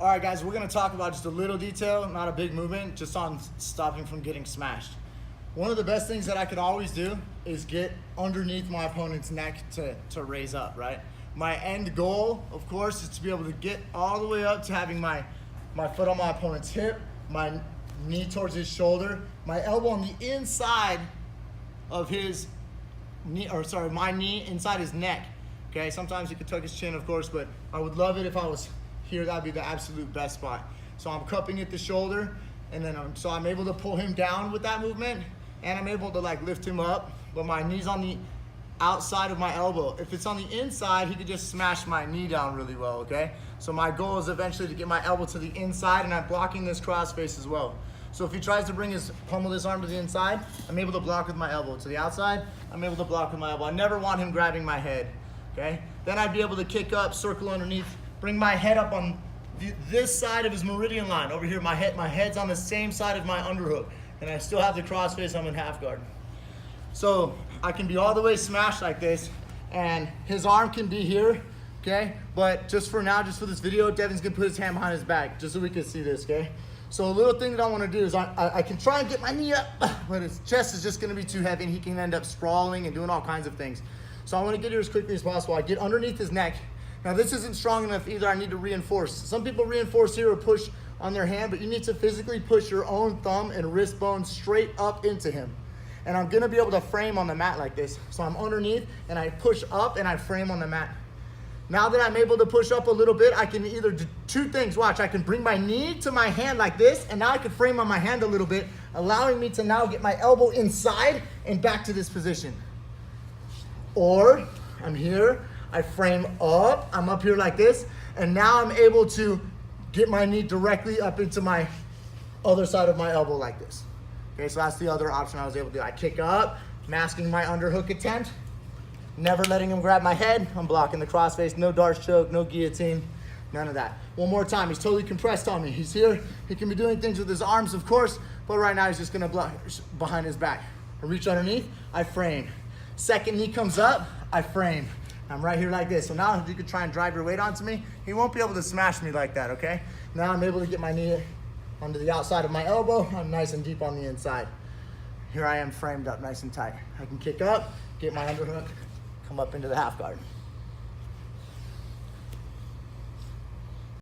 All right, guys, we're gonna talk about just a little detail, not a big movement, just on stopping from getting smashed. One of the best things that I could always do is get underneath my opponent's neck to raise up, right? My end goal, of course, is to be able to get all the way up to having my foot on my opponent's hip, my knee towards his shoulder, my elbow on the inside of his knee, or sorry, my knee inside his neck. Okay, sometimes he could tuck his chin, of course, but I would love it if I was here. That'd be the absolute best spot. So I'm cupping at the shoulder, and then I'm able to pull him down with that movement, and I'm able to like lift him up, but my knee's on the outside of my elbow. If it's on the inside, he could just smash my knee down really well, okay? So my goal is eventually to get my elbow to the inside, and I'm blocking this cross face as well. So if he tries to pummel his arm to the inside, I'm able to block with my elbow. To the outside, I'm able to block with my elbow. I never want him grabbing my head, okay? Then I'd be able to kick up, circle underneath, bring my head up on this side of his meridian line. Over here, my head's on the same side of my underhook, and I still have the cross face. I'm in half guard. So I can be all the way smashed like this, and his arm can be here, okay? But just for now, just for this video, Devin's gonna put his hand behind his back, just so we can see this, okay? So a little thing that I wanna do is I can try and get my knee up, but his chest is just gonna be too heavy, and he can end up sprawling and doing all kinds of things. So I wanna get here as quickly as possible. I get underneath his neck. Now this isn't strong enough either. I need to reinforce. Some people reinforce here or push on their hand, but you need to physically push your own thumb and wrist bone straight up into him. And I'm gonna be able to frame on the mat like this. So I'm underneath and I push up and I frame on the mat. Now that I'm able to push up a little bit, I can either do two things. Watch, I can bring my knee to my hand like this, and now I can frame on my hand a little bit, allowing me to now get my elbow inside and back to this position. Or I'm here, I frame up, I'm up here like this, and now I'm able to get my knee directly up into my other side of my elbow like this. Okay, so that's the other option I was able to do. I kick up, masking my underhook attempt, never letting him grab my head. I'm blocking the crossface, no darts choke, no guillotine, none of that. One more time, he's totally compressed on me. He's here, he can be doing things with his arms, of course, but right now he's just gonna block behind his back. I reach underneath, I frame. Second knee comes up, I frame. I'm right here like this. So now if you could try and drive your weight onto me, he won't be able to smash me like that, okay? Now I'm able to get my knee onto the outside of my elbow. I'm nice and deep on the inside. Here I am framed up nice and tight. I can kick up, get my underhook, come up into the half guard.